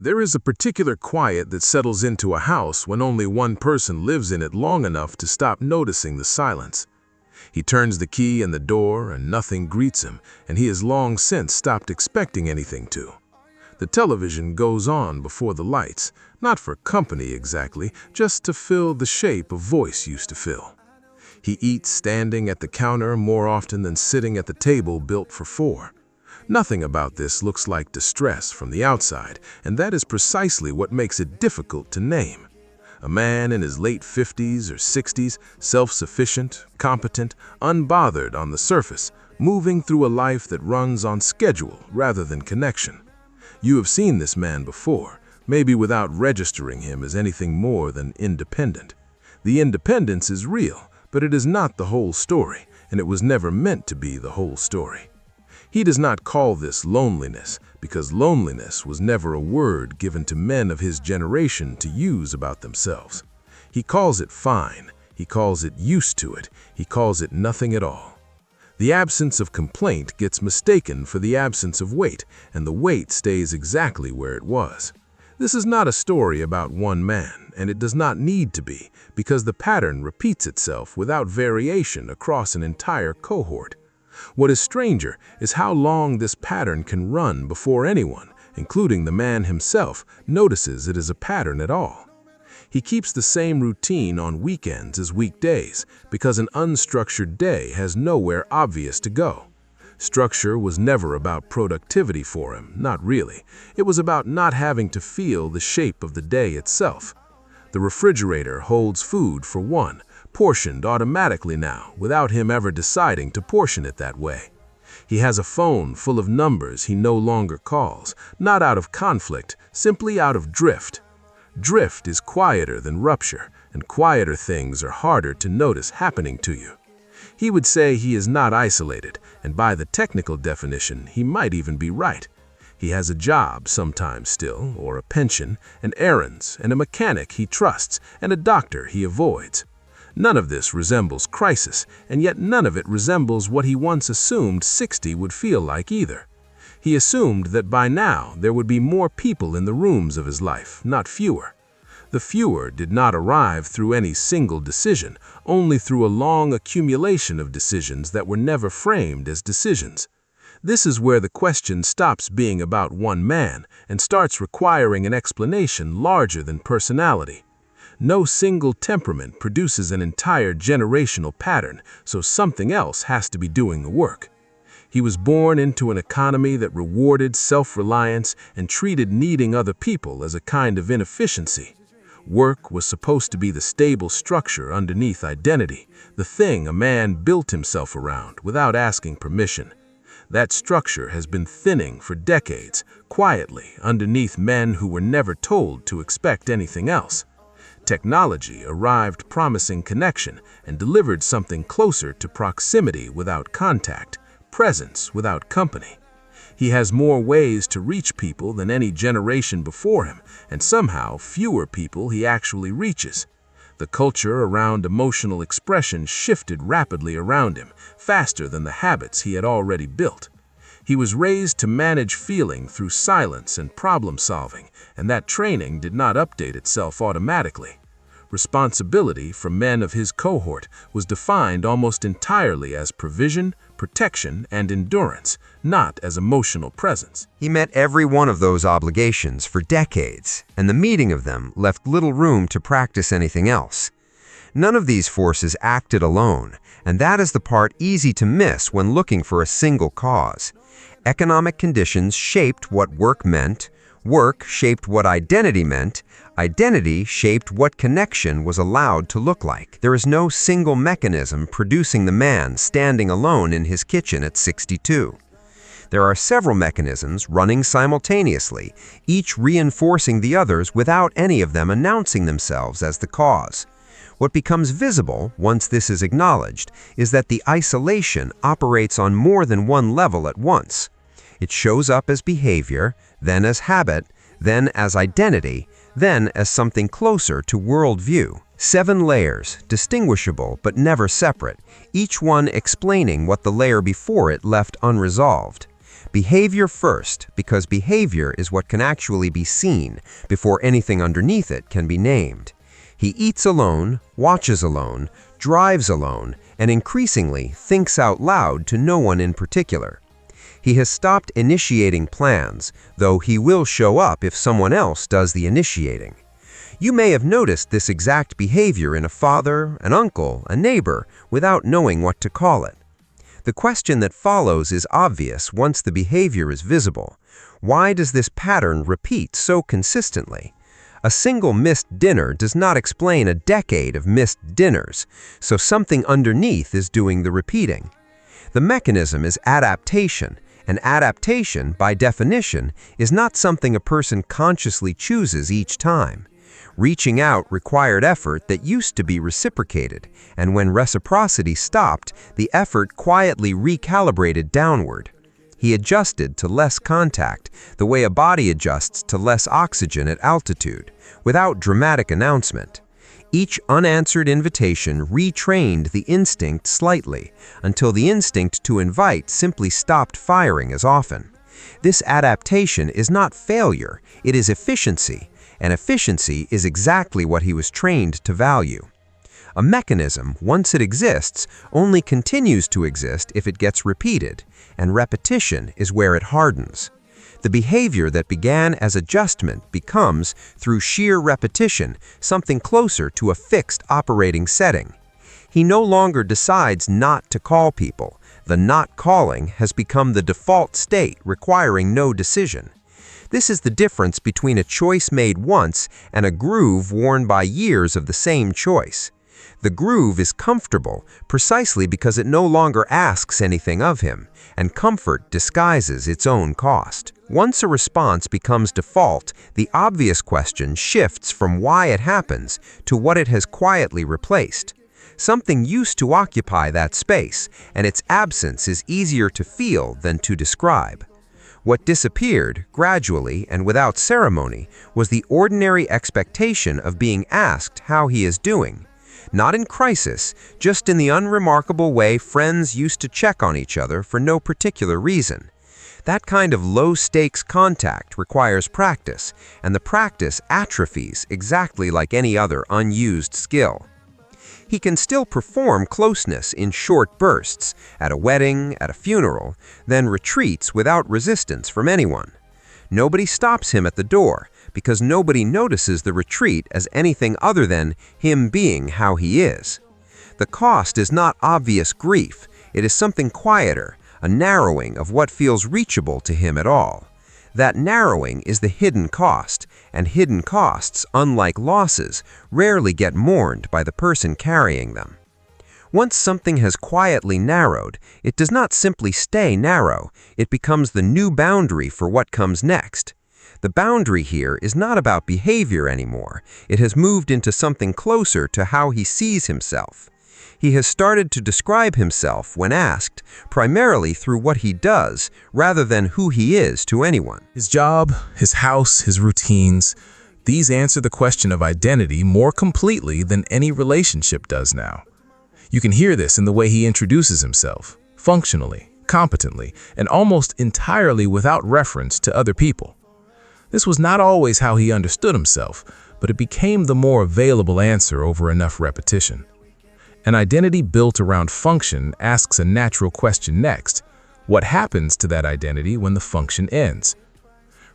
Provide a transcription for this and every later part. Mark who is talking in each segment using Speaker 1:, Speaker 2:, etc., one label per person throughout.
Speaker 1: There is a particular quiet that settles into a house when only one person lives in it long enough to stop noticing the silence. He turns the key in the door and nothing greets him, and he has long since stopped expecting anything to. The television goes on before the lights, not for company exactly, just to fill the shape a voice used to fill. He eats standing at the counter more often than sitting at the table built for four. Nothing about this looks like distress from the outside, and that is precisely what makes it difficult to name. A man in his late 50s or 60s, self-sufficient, competent, unbothered on the surface, moving through a life that runs on schedule rather than connection. You have seen this man before, maybe without registering him as anything more than independent. The independence is real, but it is not the whole story, and it was never meant to be the whole story. He does not call this loneliness, because loneliness was never a word given to men of his generation to use about themselves. He calls it fine, he calls it used to it, he calls it nothing at all. The absence of complaint gets mistaken for the absence of weight, and the weight stays exactly where it was. This is not a story about one man, and it does not need to be, because the pattern repeats itself without variation across an entire cohort. What is stranger is how long this pattern can run before anyone, including the man himself, notices it is a pattern at all. He keeps the same routine on weekends as weekdays because an unstructured day has nowhere obvious to go. Structure was never about productivity for him, not really. It was about not having to feel the shape of the day itself. The refrigerator holds food for one, portioned automatically now, without him ever deciding to portion it that way. He has a phone full of numbers he no longer calls, not out of conflict, simply out of drift. Drift is quieter than rupture, and quieter things are harder to notice happening to you. He would say he is not isolated, and by the technical definition, he might even be right. He has a job sometimes still, or a pension, and errands, and a mechanic he trusts, and a doctor he avoids. None of this resembles crisis, and yet none of it resembles what he once assumed 60 would feel like either. He assumed that by now there would be more people in the rooms of his life, not fewer. The fewer did not arrive through any single decision, only through a long accumulation of decisions that were never framed as decisions. This is where the question stops being about one man and starts requiring an explanation larger than personality. No single temperament produces an entire generational pattern, so something else has to be doing the work. He was born into an economy that rewarded self-reliance and treated needing other people as a kind of inefficiency. Work was supposed to be the stable structure underneath identity, the thing a man built himself around without asking permission. That structure has been thinning for decades, quietly underneath men who were never told to expect anything else. Technology arrived promising connection and delivered something closer to proximity without contact, presence without company. He has more ways to reach people than any generation before him, and somehow fewer people he actually reaches. The culture around emotional expression shifted rapidly around him, faster than the habits he had already built. He was raised to manage feeling through silence and problem solving, and that training did not update itself automatically. Responsibility for men of his cohort was defined almost entirely as provision, protection, and endurance, not as emotional presence.
Speaker 2: He met every one of those obligations for decades, and the meeting of them left little room to practice anything else. None of these forces acted alone, and that is the part easy to miss when looking for a single cause. Economic conditions shaped what work meant, work shaped what identity meant, identity shaped what connection was allowed to look like. There is no single mechanism producing the man standing alone in his kitchen at 62. There are several mechanisms running simultaneously, each reinforcing the others without any of them announcing themselves as the cause. What becomes visible, once this is acknowledged, is that the isolation operates on more than one level at once. It shows up as behavior, then as habit, then as identity, then as something closer to worldview. 7 layers, distinguishable but never separate, each one explaining what the layer before it left unresolved. Behavior first, because behavior is what can actually be seen before anything underneath it can be named. He eats alone, watches alone, drives alone, and increasingly thinks out loud to no one in particular. He has stopped initiating plans, though he will show up if someone else does the initiating. You may have noticed this exact behavior in a father, an uncle, a neighbor, without knowing what to call it. The question that follows is obvious once the behavior is visible. Why does this pattern repeat so consistently? A single missed dinner does not explain a decade of missed dinners, so something underneath is doing the repeating. The mechanism is adaptation, and adaptation, by definition, is not something a person consciously chooses each time. Reaching out required effort that used to be reciprocated, and when reciprocity stopped, the effort quietly recalibrated downward. He adjusted to less contact, the way a body adjusts to less oxygen at altitude, without dramatic announcement. Each unanswered invitation retrained the instinct slightly, until the instinct to invite simply stopped firing as often. This adaptation is not failure, it is efficiency, and efficiency is exactly what he was trained to value. A mechanism, once it exists, only continues to exist if it gets repeated, and repetition is where it hardens. The behavior that began as adjustment becomes, through sheer repetition, something closer to a fixed operating setting. He no longer decides not to call people. The not calling has become the default state, requiring no decision. This is the difference between a choice made once and a groove worn by years of the same choice. The groove is comfortable precisely because it no longer asks anything of him, and comfort disguises its own cost. Once a response becomes default, the obvious question shifts from why it happens to what it has quietly replaced. Something used to occupy that space, and its absence is easier to feel than to describe. What disappeared, gradually and without ceremony, was the ordinary expectation of being asked how he is doing. Not in crisis, just in the unremarkable way friends used to check on each other for no particular reason. That kind of low-stakes contact requires practice, and the practice atrophies exactly like any other unused skill. He can still perform closeness in short bursts, at a wedding, at a funeral, then retreats without resistance from anyone. Nobody stops him at the door, because nobody notices the retreat as anything other than him being how he is. The cost is not obvious grief, it is something quieter, a narrowing of what feels reachable to him at all. That narrowing is the hidden cost, and hidden costs, unlike losses, rarely get mourned by the person carrying them. Once something has quietly narrowed, it does not simply stay narrow, it becomes the new boundary for what comes next. The boundary here is not about behavior anymore, it has moved into something closer to how he sees himself. He has started to describe himself, when asked, primarily through what he does, rather than who he is to anyone.
Speaker 1: His job, his house, his routines, these answer the question of identity more completely than any relationship does now. You can hear this in the way he introduces himself, functionally, competently, and almost entirely without reference to other people. This was not always how he understood himself, but it became the more available answer over enough repetition. An identity built around function asks a natural question next: what happens to that identity when the function ends?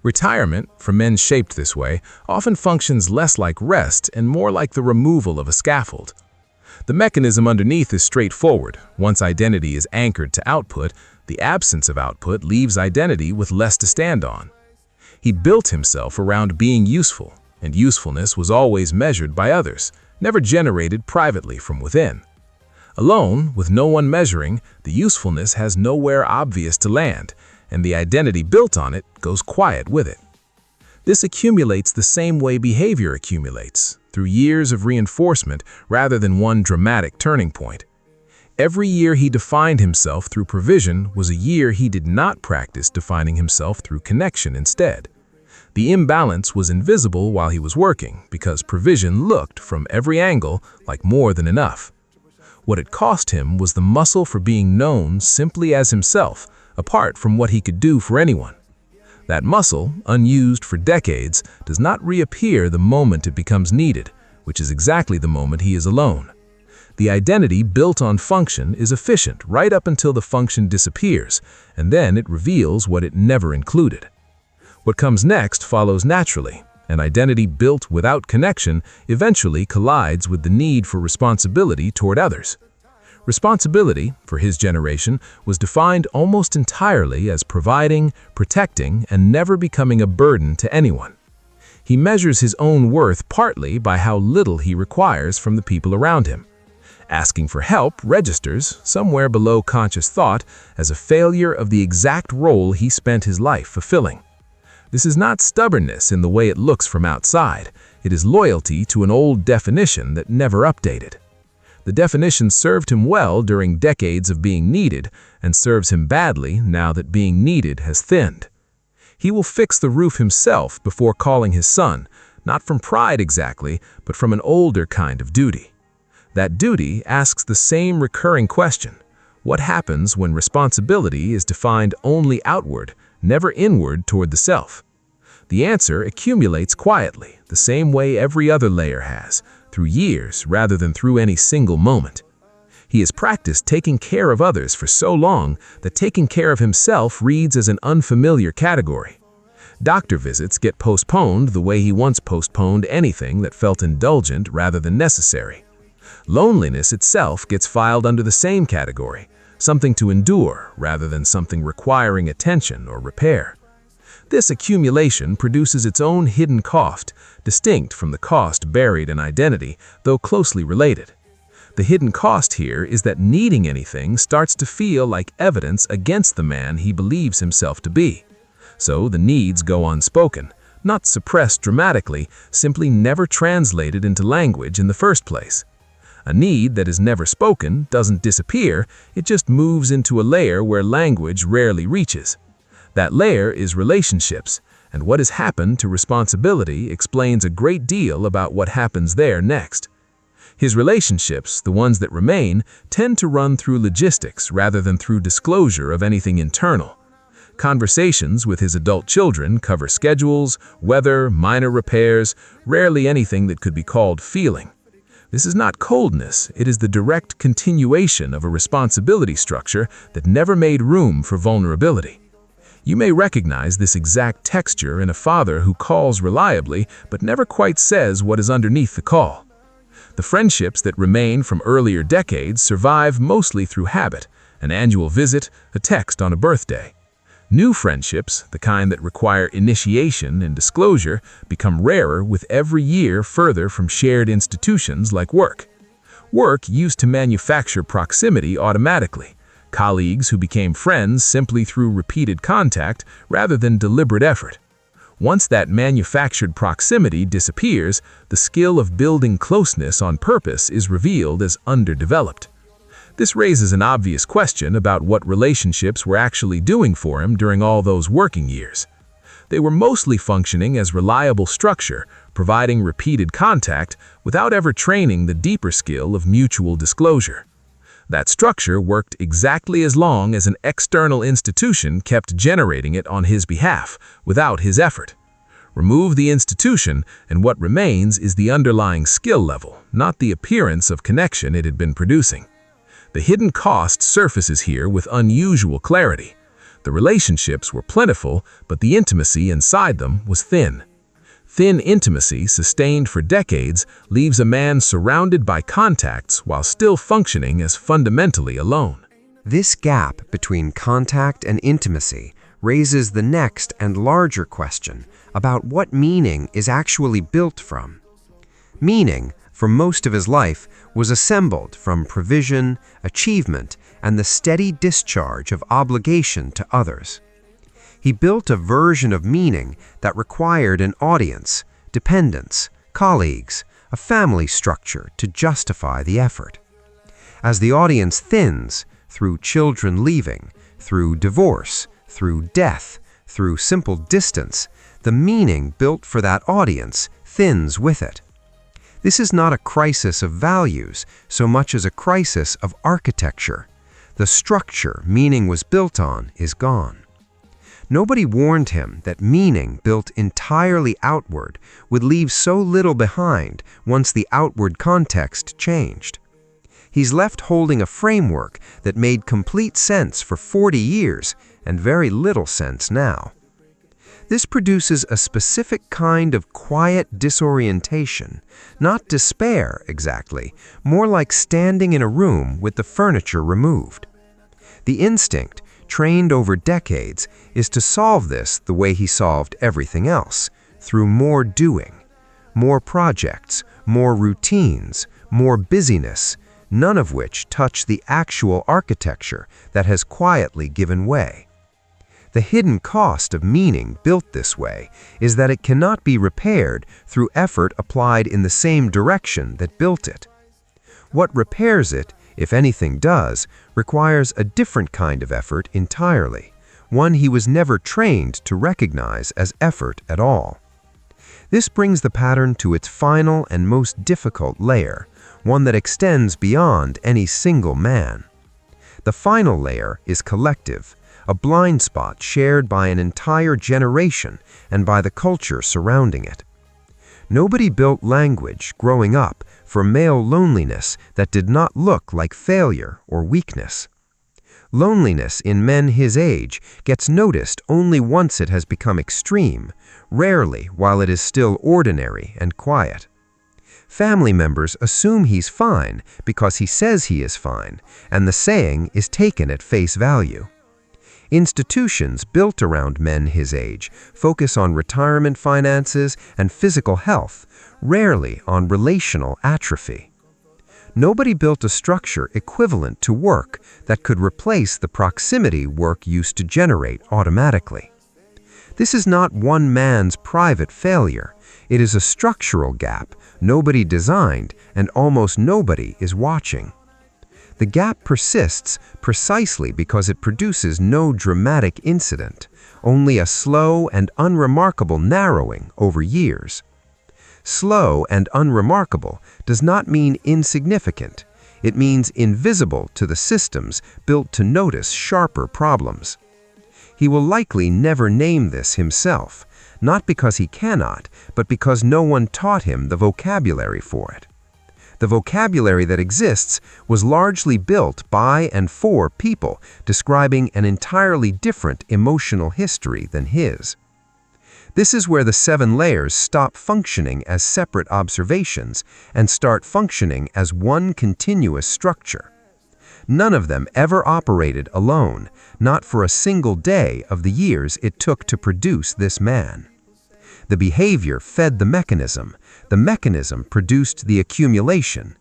Speaker 1: Retirement, for men shaped this way, often functions less like rest and more like the removal of a scaffold. The mechanism underneath is straightforward. Once identity is anchored to output, the absence of output leaves identity with less to stand on. He built himself around being useful, and usefulness was always measured by others, never generated privately from within. Alone, with no one measuring, the usefulness has nowhere obvious to land, and the identity built on it goes quiet with it. This accumulates the same way behavior accumulates, through years of reinforcement rather than one dramatic turning point. Every year he defined himself through provision was a year he did not practice defining himself through connection instead. The imbalance was invisible while he was working because provision looked from every angle like more than enough. What it cost him was the muscle for being known simply as himself, apart from what he could do for anyone. That muscle, unused for decades, does not reappear the moment it becomes needed, which is exactly the moment he is alone. The identity built on function is efficient right up until the function disappears, and then it reveals what it never included. What comes next follows naturally. An identity built without connection eventually collides with the need for responsibility toward others. Responsibility, for his generation, was defined almost entirely as providing, protecting, and never becoming a burden to anyone. He measures his own worth partly by how little he requires from the people around him. Asking for help registers, somewhere below conscious thought, as a failure of the exact role he spent his life fulfilling. This is not stubbornness in the way it looks from outside. It is loyalty to an old definition that never updated. The definition served him well during decades of being needed and serves him badly now that being needed has thinned. He will fix the roof himself before calling his son, not from pride exactly, but from an older kind of duty. That duty asks the same recurring question: what happens when responsibility is defined only outward, never inward toward the self? The answer accumulates quietly, the same way every other layer has, through years rather than through any single moment. He has practiced taking care of others for so long that taking care of himself reads as an unfamiliar category. Doctor visits get postponed the way he once postponed anything that felt indulgent rather than necessary. Loneliness itself gets filed under the same category, something to endure rather than something requiring attention or repair. This accumulation produces its own hidden cost, distinct from the cost buried in identity, though closely related. The hidden cost here is that needing anything starts to feel like evidence against the man he believes himself to be. So the needs go unspoken, not suppressed dramatically, simply never translated into language in the first place. A need that is never spoken doesn't disappear, it just moves into a layer where language rarely reaches. That layer is relationships, and what has happened to responsibility explains a great deal about what happens there next. His relationships, the ones that remain, tend to run through logistics rather than through disclosure of anything internal. Conversations with his adult children cover schedules, weather, minor repairs, rarely anything that could be called feeling. This is not coldness, it is the direct continuation of a responsibility structure that never made room for vulnerability. You may recognize this exact texture in a father who calls reliably but never quite says what is underneath the call. The friendships that remain from earlier decades survive mostly through habit, an annual visit, a text on a birthday. New friendships, the kind that require initiation and disclosure, become rarer with every year further from shared institutions like work. Work used to manufacture proximity automatically, colleagues who became friends simply through repeated contact rather than deliberate effort. Once that manufactured proximity disappears, the skill of building closeness on purpose is revealed as underdeveloped. This raises an obvious question about what relationships were actually doing for him during all those working years. They were mostly functioning as reliable structure, providing repeated contact without ever training the deeper skill of mutual disclosure. That structure worked exactly as long as an external institution kept generating it on his behalf, without his effort. Remove the institution, and what remains is the underlying skill level, not the appearance of connection it had been producing. The hidden cost surfaces here with unusual clarity. The relationships were plentiful, but the intimacy inside them was thin. Thin intimacy, sustained for decades, leaves a man surrounded by contacts while still functioning as fundamentally alone.
Speaker 2: This gap between contact and intimacy raises the next and larger question about what meaning is actually built from. Meaning, for most of his life, was assembled from provision, achievement, and the steady discharge of obligation to others. He built a version of meaning that required an audience, dependents, colleagues, a family structure to justify the effort. As the audience thins, through children leaving, through divorce, through death, through simple distance, the meaning built for that audience thins with it. This is not a crisis of values so much as a crisis of architecture. The structure meaning was built on is gone. Nobody warned him that meaning built entirely outward would leave so little behind once the outward context changed. He's left holding a framework that made complete sense for 40 years and very little sense now. This produces a specific kind of quiet disorientation, not despair exactly, more like standing in a room with the furniture removed. The instinct, trained over decades, is to solve this the way he solved everything else, through more doing, more projects, more routines, more busyness, none of which touch the actual architecture that has quietly given way. The hidden cost of meaning built this way is that it cannot be repaired through effort applied in the same direction that built it. What repairs it, if anything does, requires a different kind of effort entirely, one he was never trained to recognize as effort at all. This brings the pattern to its final and most difficult layer, one that extends beyond any single man. The final layer is collective, a blind spot shared by an entire generation and by the culture surrounding it. Nobody built language growing up for male loneliness that did not look like failure or weakness. Loneliness in men his age gets noticed only once it has become extreme, rarely while it is still ordinary and quiet. Family members assume he's fine because he says he is fine, and the saying is taken at face value. Institutions built around men his age focus on retirement finances and physical health, rarely on relational atrophy. Nobody built a structure equivalent to work that could replace the proximity work used to generate automatically. This is not one man's private failure. It is a structural gap nobody designed and almost nobody is watching. The gap persists precisely because it produces no dramatic incident, only a slow and unremarkable narrowing over years. Slow and unremarkable does not mean insignificant. It means invisible to the systems built to notice sharper problems. He will likely never name this himself, not because he cannot, but because no one taught him the vocabulary for it. The vocabulary that exists was largely built by and for people describing an entirely different emotional history than his. This is where the 7 layers stop functioning as separate observations and start functioning as one continuous structure. None of them ever operated alone, not for a single day of the years it took to produce this man. The behavior fed the mechanism produced the accumulation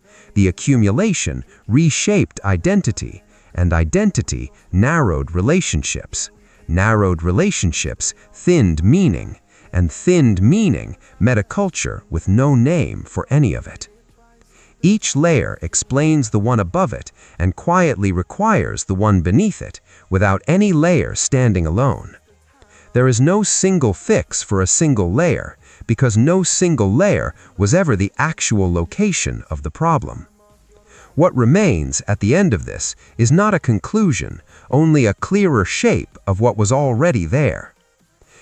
Speaker 2: reshaped identity, and identity narrowed relationships thinned meaning, and thinned meaning met a culture with no name for any of it. Each layer explains the one above it and quietly requires the one beneath it, without any layer standing alone. There is no single fix for a single layer, because no single layer was ever the actual location of the problem. What remains at the end of this is not a conclusion, only a clearer shape of what was already there.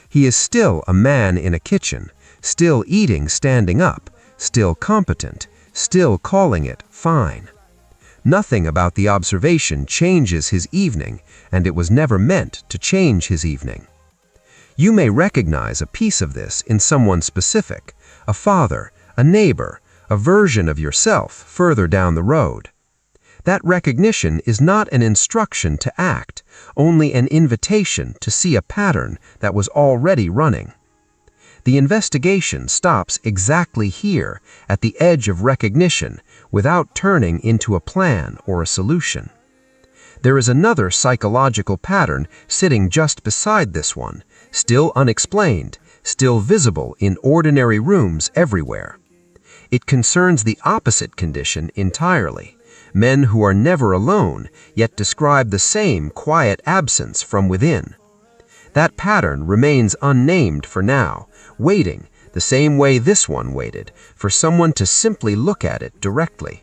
Speaker 2: He is still a man in a kitchen, still eating standing up, still competent, still calling it fine. Nothing about the observation changes his evening, and it was never meant to change his evening. You may recognize a piece of this in someone specific, a father, a neighbor, a version of yourself further down the road. That recognition is not an instruction to act, only an invitation to see a pattern that was already running. The investigation stops exactly here, at the edge of recognition, without turning into a plan or a solution. There is another psychological pattern sitting just beside this one, still unexplained, still visible in ordinary rooms everywhere. It concerns the opposite condition entirely. Men who are never alone, yet describe the same quiet absence from within. That pattern remains unnamed for now, waiting, the same way this one waited, for someone to simply look at it directly.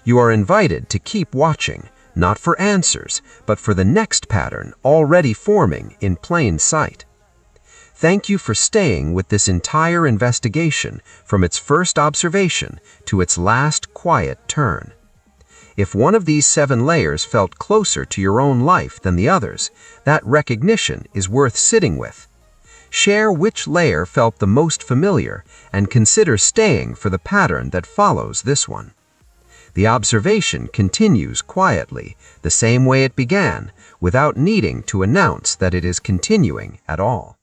Speaker 2: You are invited to keep watching, not for answers, but for the next pattern already forming in plain sight. Thank you for staying with this entire investigation from its first observation to its last quiet turn. If one of these 7 layers felt closer to your own life than the others, that recognition is worth sitting with. Share which layer felt the most familiar and consider staying for the pattern that follows this one. The observation continues quietly, the same way it began, without needing to announce that it is continuing at all.